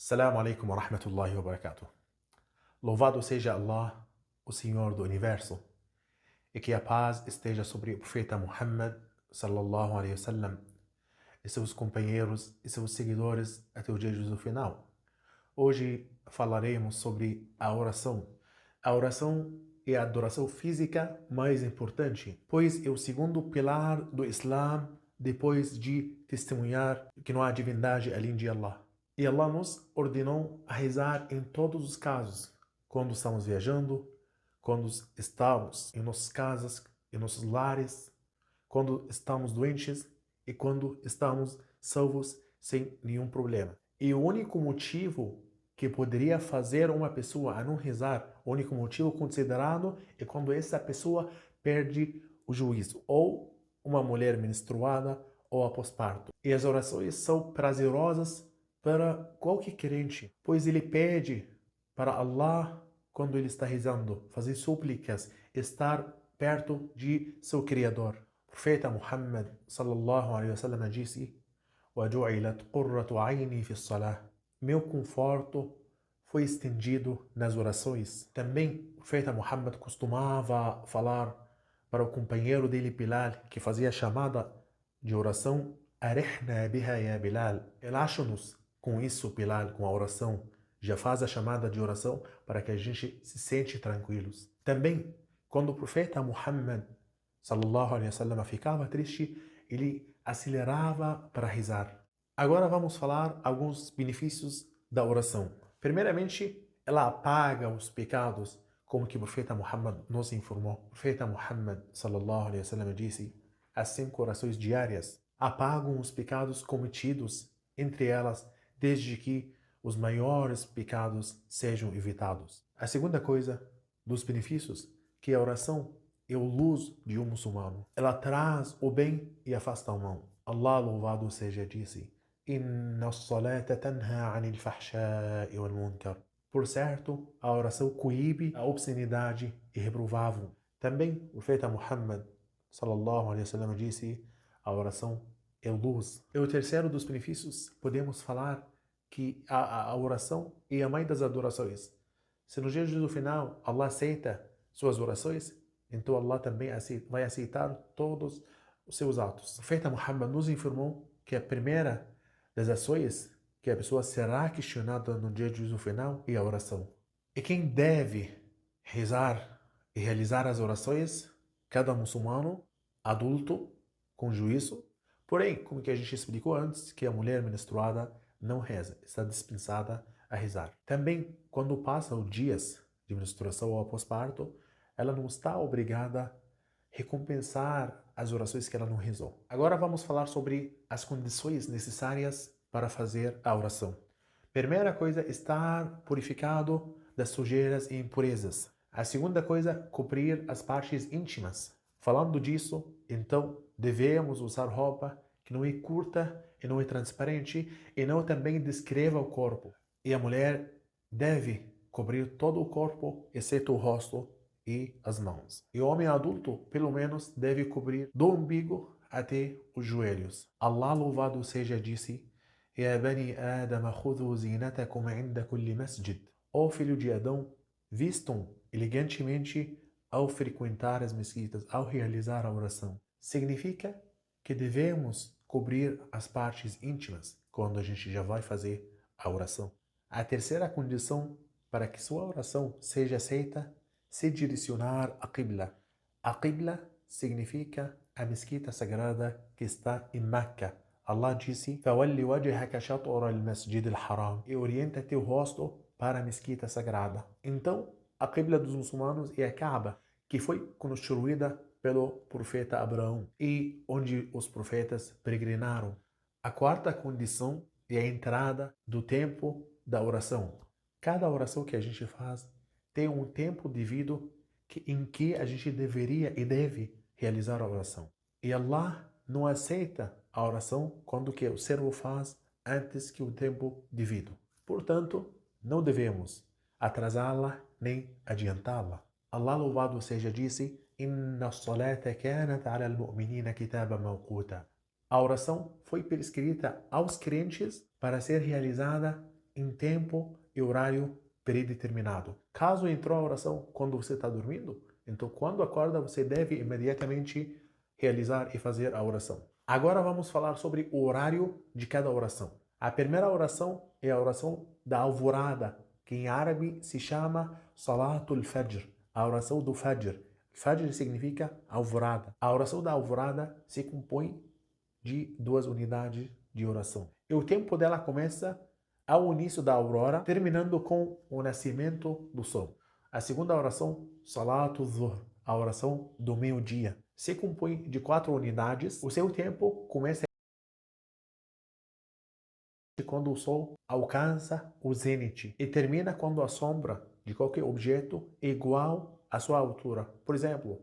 Assalamu alaikum wa rahmatullahi wa barakatuh. Louvado seja Allah, o Senhor do Universo, e que a paz esteja sobre o profeta Muhammad sallallahu alaihi wasallam e seus companheiros e seus seguidores até o dia do final. Hoje falaremos sobre a oração. A oração é a adoração física mais importante, pois é o segundo pilar do Islã depois de testemunhar que não há divindade além de Allah. E Allah nos ordenou a rezar em todos os casos, quando estamos viajando, quando estamos em nossas casas, em nossos lares, quando estamos doentes e quando estamos salvos sem nenhum problema. E o único motivo que poderia fazer uma pessoa a não rezar, o único motivo considerado é quando essa pessoa perde o juízo, ou uma mulher menstruada, ou após parto. E as orações são prazerosas para qualquer crente, pois ele pede para Allah, quando ele está rezando, fazer súplicas, estar perto de seu Criador. O profeta Muhammad sallallahu alaihi wasallam disse: وَجُعِلَتْ قُرَّةُ عَيْنِي فِي الصَّلَاةِ. Meu conforto foi estendido nas orações. Também o profeta Muhammad costumava falar para o companheiro dele Bilal, que fazia a chamada de oração: Arihna biha ya Bilal. Relaxa-nos com isso, Bilal, com a oração. Já faz a chamada de oração para que a gente se sente tranquilos. Também, quando o profeta Muhammad sallallahu alaihi wasallam ficava triste, ele acelerava para rezar. Agora vamos falar alguns benefícios da oração. Primeiramente, ela apaga os pecados, como que o profeta Muhammad nos informou. O profeta Muhammad sallallahu alaihi wasallam disse: as 5 orações diárias apagam os pecados cometidos, entre elas, desde que os maiores pecados sejam evitados. A segunda coisa dos benefícios, que a oração é a luz de um muçulmano. Ela traz o bem e afasta o mal. Allah, louvado seja, disse: Inna as-salata tanha 'anil fahsha'i wal munkar. Por certo, a oração coíbe a obscenidade e reprovável. Também o profeta Muhammad sallallahu alaihi wasallam disse: a oração é luz. E o terceiro dos benefícios, podemos falar que a oração é a mãe das adorações. Se no dia do final Allah aceita suas orações, então Allah também vai aceitar todos os seus atos. O profeta Muhammad nos informou que a primeira das ações que a pessoa será questionada no dia do final é a oração. E quem deve rezar e realizar as orações? Cada muçulmano adulto com juízo. Porém, como que a gente explicou antes, que a mulher menstruada não reza, está dispensada a rezar. Também, quando passa os dias de menstruação ou após parto, ela não está obrigada a recompensar as orações que ela não rezou. Agora vamos falar sobre as condições necessárias para fazer a oração. Primeira coisa, estar purificado das sujeiras e impurezas. A segunda coisa, cobrir as partes íntimas. Falando disso, então, devemos usar roupa que não é curta e não é transparente e não também descreva o corpo. E a mulher deve cobrir todo o corpo, exceto o rosto e as mãos. E o homem adulto, pelo menos, deve cobrir do umbigo até os joelhos. Allah, louvado seja, disse: Ya bani Adam, khudhu zinatakum 'inda kulli masjid. Ó filho de Adão, vistam elegantemente ao frequentar as mesquitas, ao realizar a oração. Significa que devemos cobrir as partes íntimas quando a gente já vai fazer a oração. A terceira condição para que sua oração seja aceita, se direcionar a Qibla. A Qibla significa a mesquita sagrada que está em Meca. Allah disse: فَوَلِّ وَجْهَكَ شَطْرَ الْمَسْجِدِ الْحَرَامِ. E orienta teu rosto para a mesquita sagrada. Então, a Qibla dos muçulmanos é a Kaaba, que foi construída pelo profeta Abraão e onde os profetas peregrinaram. A quarta condição é a entrada do tempo da oração. Cada oração que a gente faz tem um tempo devido em que a gente deveria e deve realizar a oração. E Allah não aceita a oração quando que o servo faz antes que o tempo devido. Portanto, não devemos atrasá-la nem adiantá-la. Allah, louvado seja, disse: Inna as-salata kanat 'ala al-mu'minina kitaban mawquta. A oração foi prescrita aos crentes para ser realizada em tempo e horário predeterminado. Caso entrou a oração quando você está dormindo, então quando acorda você deve imediatamente realizar e fazer a oração. Agora vamos falar sobre o horário de cada oração. A primeira oração é a oração da alvorada, que em árabe se chama Salatul Fajr, a oração do Fajr. Fajr significa alvorada. A oração da alvorada se compõe de 2 unidades de oração. E o tempo dela começa ao início da aurora, terminando com o nascimento do sol. A segunda oração, Salatul Zuhr, a oração do meio-dia, se compõe de 4 unidades. O seu tempo começa quando o sol alcança o zênite e termina quando a sombra de qualquer objeto é igual à sua altura. Por exemplo,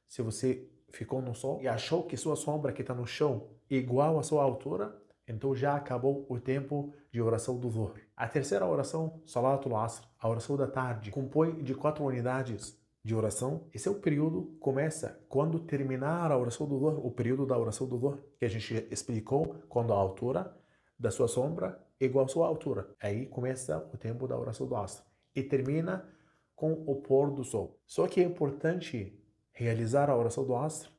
se você ficou no sol e achou que sua sombra que está no chão é igual à sua altura, então já acabou o tempo de oração do Zuhr. A terceira oração, Salatul Asr, a oração da tarde, compõe de 4 unidades de oração. E seu período começa quando terminar a oração do Zuhr, o período da oração do Zuhr, que a gente explicou, quando a altura da sua sombra é igual à sua altura. Aí começa o tempo da oração do Asr e termina com o pôr do sol. Só que é importante realizar a oração do Asr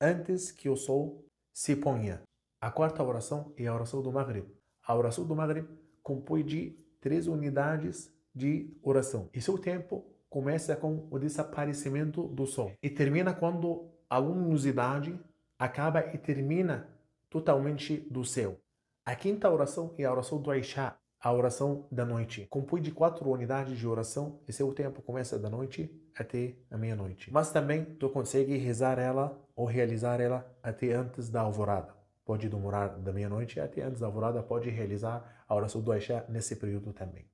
antes que o sol se ponha. A quarta oração é a oração do Maghrib. A oração do Maghrib compõe de 3 unidades de oração. E seu tempo começa com o desaparecimento do sol e termina quando a luminosidade acaba e termina totalmente do céu. A quinta oração é a oração do Isha, a oração da noite. Compõe de 4 unidades de oração e seu tempo começa da noite até a meia-noite. Mas também tu consegue rezar ela ou realizar ela até antes da alvorada. Pode demorar da meia-noite até antes da alvorada, pode realizar a oração do Isha nesse período também.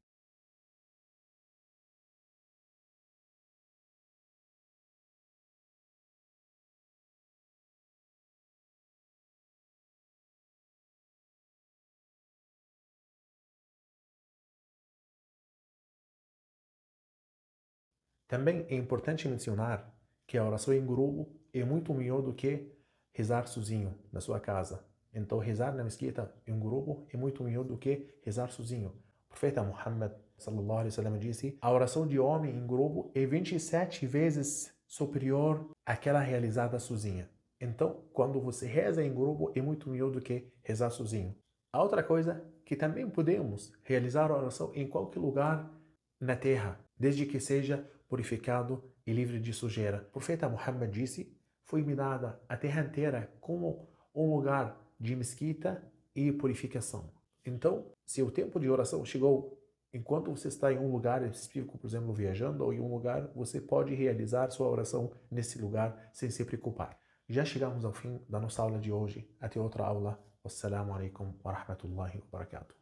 Também é importante mencionar que a oração em grupo é muito melhor do que rezar sozinho na sua casa. Então, rezar na mesquita em grupo é muito melhor do que rezar sozinho. O profeta Muhammad sallallahu alaihi wasallam disse: a oração de homem em grupo é 27 vezes superior àquela realizada sozinha. Então, quando você reza em grupo é muito melhor do que rezar sozinho. A outra coisa que também podemos realizar a oração em qualquer lugar na terra, desde que seja purificado e livre de sujeira. O profeta Muhammad disse: foi-me dada a terra inteira como um lugar de mesquita e purificação. Então, se o tempo de oração chegou enquanto você está em um lugar específico, por exemplo, viajando ou em um lugar, você pode realizar sua oração nesse lugar sem se preocupar. Já chegamos ao fim da nossa aula de hoje. Até outra aula. Wassalamu alaikum wa rahmatullahi wa barakatuh.